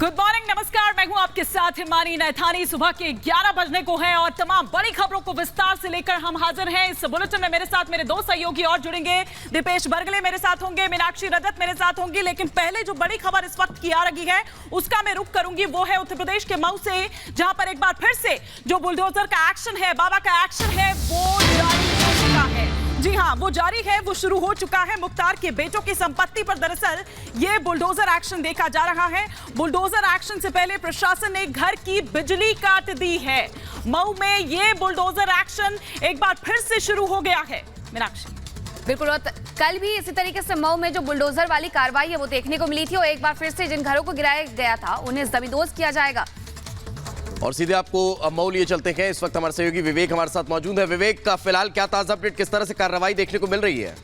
Good morning, नमस्कार। मैं हूं आपके साथ हिमानी नैथानी। सुबह के 11 बजने को है और तमाम बड़ी खबरों को विस्तार से लेकर हम हाजिर हैं। इस बुलेटिन में मेरे साथ मेरे दो सहयोगी और जुड़ेंगे। दीपेश बरगले मेरे साथ होंगे, मीनाक्षी रजत मेरे साथ होंगी। लेकिन पहले जो बड़ी खबर इस वक्त की आ रही है उसका मैं रुख करूंगी, वो है उत्तर प्रदेश के मऊ से, जहां पर एक बार फिर से जो बुलडोजर का एक्शन है, बाबा का एक्शन है, वो जारी हो चुका है। जी हां, वो जारी है, वो शुरू हो चुका है। मुख्तार के बेटों की संपत्ति पर दरअसल ये बुलडोजर एक्शन देखा जा रहा है। बुलडोजर एक्शन से पहले प्रशासन ने घर की बिजली काट दी है। मऊ में ये बुलडोजर एक्शन एक बार फिर से शुरू हो गया है। मीनाक्षी, बिल्कुल, कल भी इसी तरीके से मऊ में जो बुलडोजर वाली कार्रवाई है वो देखने को मिली थी और एक बार फिर से जिन घरों को गिराया गया था उन्हें जमींदोज किया जाएगा। और सीधे आपको मऊ लिए चलते हैं। इस वक्त हमारे सहयोगी विवेक हमारे साथ मौजूद है। विवेक, का फिलहाल क्या ताजा अपडेट, किस तरह से कार्रवाई देखने को मिल रही है?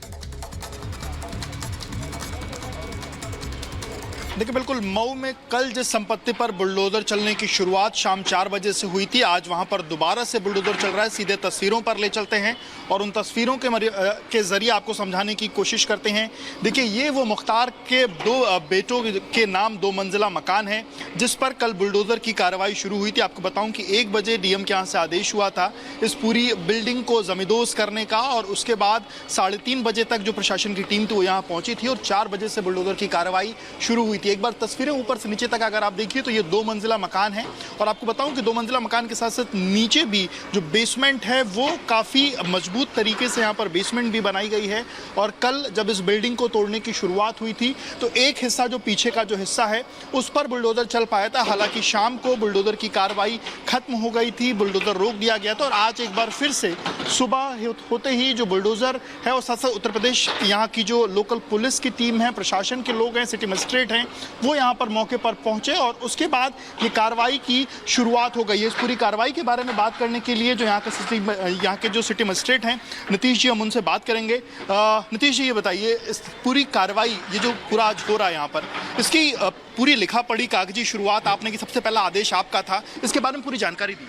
देखिए, बिल्कुल मऊ में कल जिस संपत्ति पर बुलडोजर चलने की शुरुआत शाम 4 बजे से हुई थी, आज वहां पर दोबारा से बुलडोजर चल रहा है। सीधे तस्वीरों पर ले चलते हैं और उन तस्वीरों के जरिए आपको समझाने की कोशिश करते हैं। देखिए, ये वो मुख्तार के दो बेटों के नाम 2 मंजिला मकान है जिस पर कल बुलडोजर की कार्रवाई शुरू हुई थी। आपको बताऊं कि 1 बजे डीएम के यहाँ से आदेश हुआ था इस पूरी बिल्डिंग को जमींदोज करने का, और उसके बाद 3:30 बजे तक जो प्रशासन की टीम थी वो यहाँ पहुंची थी और 4 बजे से बुलडोजर की कार्रवाई शुरू हुई थी। एक बार तस्वीरें ऊपर से नीचे तक अगर आप देखिए तो ये 2 मंजिला मकान है, और आपको बताऊं कि 2 मंजिला मकान के साथ साथ नीचे भी जो बेसमेंट है वो काफ़ी मजबूत तरीके से यहाँ पर बेसमेंट भी बनाई गई है। और कल जब इस बिल्डिंग को तोड़ने की शुरुआत हुई थी तो एक हिस्सा, जो पीछे का जो हिस्सा है, उस पर बुलडोजर चल पाया था। हालांकि शाम को बुलडोजर की कार्रवाई खत्म हो गई थी, बुलडोजर रोक दिया गया था, और आज एक बार फिर से सुबह होते ही जो बुलडोजर है और साथ साथ उत्तर प्रदेश यहाँ की जो लोकल पुलिस की टीम है, प्रशासन के लोग हैं, सिटी मजिस्ट्रेट हैं, वो यहाँ पर मौके पर पहुंचे और उसके बाद ये कार्रवाई की शुरुआत हो गई है। इस पूरी कार्रवाई के बारे में बात करने के लिए जो यहाँ के जो सिटी मजिस्ट्रेट हैं नीतीश जी, हम उनसे बात करेंगे। नीतीश जी, ये बताइए, इस पूरी कार्रवाई, ये जो पूरा आज हो रहा है यहाँ पर, इसकी पूरी लिखा पढ़ी कागजी शुरुआत आपने की, सबसे पहला आदेश आपका था, इसके बारे में पूरी जानकारी दी।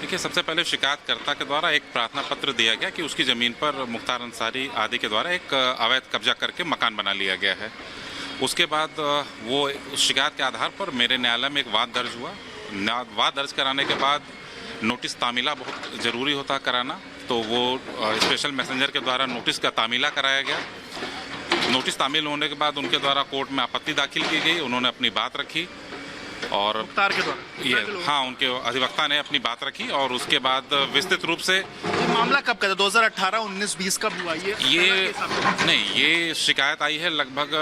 देखिए, सबसे पहले शिकायतकर्ता के द्वारा एक प्रार्थना पत्र दिया गया कि उसकी ज़मीन पर मुख्तार अंसारी आदि के द्वारा एक अवैध कब्जा करके मकान बना लिया गया है। उसके बाद वो उस शिकायत के आधार पर मेरे न्यायालय में एक वाद दर्ज हुआ। वाद दर्ज कराने के बाद नोटिस तामीला बहुत ज़रूरी होता कराना, तो वो स्पेशल मैसेंजर के द्वारा नोटिस का तामीला कराया गया। नोटिस तामील होने के बाद उनके द्वारा कोर्ट में आपत्ति दाखिल की गई, उन्होंने अपनी बात रखी और मुख्तार के द्वारा हाँ, उनके अधिवक्ता ने अपनी बात रखी और उसके बाद विस्तृत रूप से ये मामला कब का था? 2018, 19, 20 कब हुआ ये? ये शिकायत आई है लगभग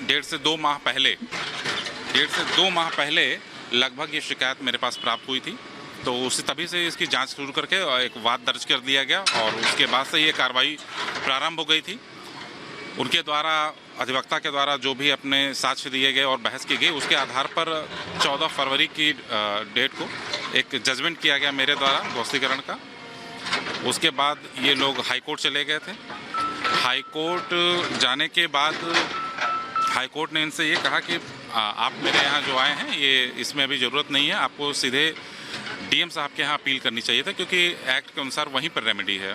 1.5 से 2 माह पहले। 1.5 से 2 माह पहले लगभग ये शिकायत मेरे पास प्राप्त हुई थी, तो उसी तभी से इसकी जांच शुरू करके एक वाद दर्ज कर दिया गया और उसके बाद से ये कार्रवाई प्रारंभ हो गई थी। उनके द्वारा, अधिवक्ता के द्वारा जो भी अपने साक्ष्य दिए गए और बहस की गई, उसके आधार पर 14 फरवरी की डेट को एक जजमेंट किया गया मेरे द्वारा ध्वस्तीकरण का। उसके बाद ये लोग हाई कोर्ट चले गए थे। हाई कोर्ट जाने के बाद हाई कोर्ट ने इनसे ये कहा कि आप मेरे यहाँ जो आए हैं ये इसमें अभी ज़रूरत नहीं है, आपको सीधे डीएम साहब के यहाँ अपील करनी चाहिए था, क्योंकि एक्ट के अनुसार वहीं पर रेमेडी है।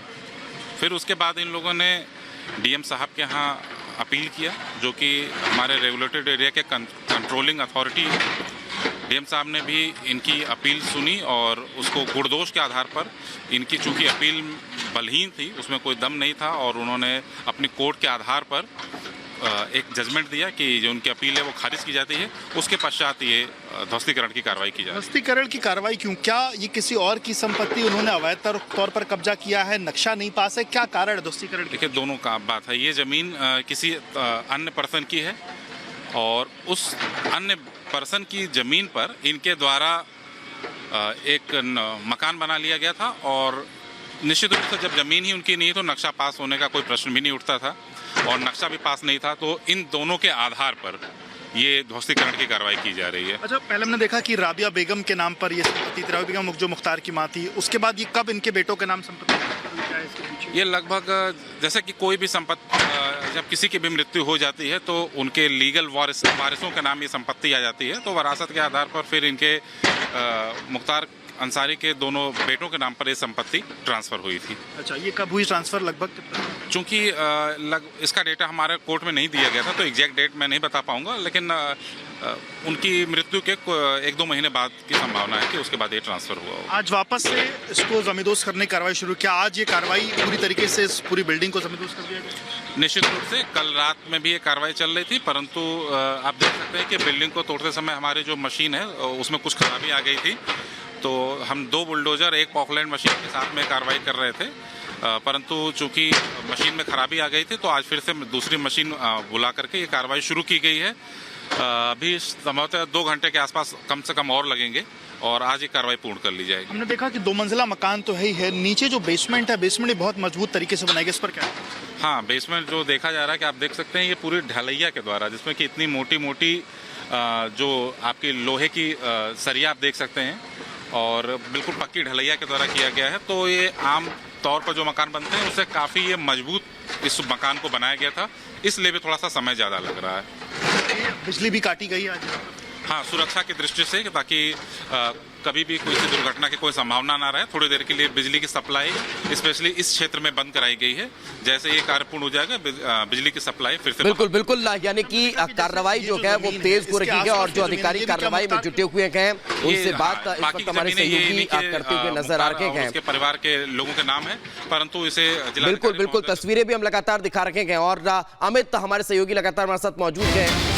फिर उसके बाद इन लोगों ने डीएम साहब के यहाँ अपील किया, जो कि हमारे रेगुलेटेड एरिया के कंट्रोलिंग अथॉरिटी है। डीएम साहब ने भी इनकी अपील सुनी और उसको गुणदोष के आधार पर, इनकी चूंकि अपील बलहीन थी, उसमें कोई दम नहीं था, और उन्होंने अपनी कोर्ट के आधार पर एक जजमेंट दिया कि जो उनकी अपील है वो खारिज की जाती है। उसके पश्चात ये ध्वस्तीकरण की कार्रवाई की जाती है। ध्वस्तीकरण की कार्रवाई क्यों? क्या ये किसी और की संपत्ति उन्होंने अवैध तौर पर कब्जा किया है, नक्शा नहीं पास है, क्या कारण है ध्वस्तीकरण? देखिए, दोनों का बात है। ये ज़मीन किसी अन्य पर्सन की है और उस अन्य पर्सन की ज़मीन पर इनके द्वारा एक मकान बना लिया गया था, और निश्चित रूप से जब ज़मीन ही उनकी नहीं तो नक्शा पास होने का कोई प्रश्न भी नहीं उठता था, और नक्शा भी पास नहीं था, तो इन दोनों के आधार पर ये ध्वस्तीकरण की कार्रवाई की जा रही है। अच्छा, पहले हमने देखा कि राबिया बेगम के नाम पर ये संपत्ति थी, राबिया बेगम जो मुख्तार की माँ थी, उसके बाद ये कब इनके बेटों के नाम संपत्ति? ये लगभग जैसे कि कोई भी संपत्ति, जब किसी की भी मृत्यु हो जाती है तो उनके लीगल वारिसों के नाम ये संपत्ति आ जाती है, तो वरासत के आधार पर फिर इनके मुख्तार अंसारी के दोनों बेटों के नाम पर ये संपत्ति ट्रांसफ़र हुई थी। अच्छा, ये कब हुई ट्रांसफ़र लगभग? चूँकि इसका डेटा हमारे कोर्ट में नहीं दिया गया था, तो एग्जैक्ट डेट मैं नहीं बता पाऊँगा, लेकिन उनकी मृत्यु के 1-2 महीने बाद की संभावना है कि उसके बाद ये ट्रांसफर हुआ हो। आज वापस से इसको जमींदोज करने की कार्रवाई शुरू किया। आज ये कार्रवाई पूरी तरीके से इस पूरी बिल्डिंग को जमींदोज कर दिया गया। निश्चित रूप से कल रात में भी ये कार्रवाई चल रही थी, परंतु आप देख सकते हैं कि बिल्डिंग को तोड़ते समय हमारी जो मशीन है उसमें कुछ खराबी आ गई थी, तो हम 2 बुलडोजर 1 पॉकलैंड मशीन के साथ में कार्रवाई कर रहे थे, परंतु चूंकि मशीन में खराबी आ गई थी तो आज फिर से दूसरी मशीन बुला करके ये कार्रवाई शुरू की गई है। अभी संभवतः 2 घंटे के आसपास कम से कम और लगेंगे और आज ये कार्रवाई पूर्ण कर ली जाएगी। हमने देखा कि 2 मंजिला मकान तो है ही है, नीचे जो बेसमेंट है, बेसमेंट बहुत मजबूत तरीके से बनाई गई, इस पर क्या है? हाँ, बेसमेंट जो देखा जा रहा है कि आप देख सकते हैं ये पूरी ढलैया के द्वारा, जिसमें कि इतनी मोटी मोटी जो आपकी लोहे की सरिया आप देख सकते हैं और बिल्कुल पक्की ढलैया के द्वारा किया गया है। तो ये आम तौर पर जो मकान बनते हैं उससे काफ़ी ये मजबूत इस मकान को बनाया गया था, इसलिए भी थोड़ा सा समय ज़्यादा लग रहा है। बिजली भी काटी गई आज। हाँ, सुरक्षा की दृष्टि से, ताकि कभी भी कोई दुर्घटना की कोई संभावना ना रहे, थोड़ी देर के लिए बिजली की सप्लाई स्पेशली इस क्षेत्र में बंद कराई गई है। जैसे ये कार्य पूर्ण हो जाएगा बिजली की सप्लाई फिर से बिल्कुल बिल्कुल, यानी कि कार्रवाई जो है वो तेज हो रखी है और जो अधिकारी कार्रवाई में जुटे हुए हैं उनसे बात इस वक्त हमारे सहयोगी करते हुए नजर आ रहे हैं। उसके परिवार के लोगों के नाम है, परंतु इसे बिल्कुल बिल्कुल तस्वीरें भी हम लगातार दिखा रखे हैं और अमित हमारे सहयोगी लगातार हमारे साथ मौजूद हैं।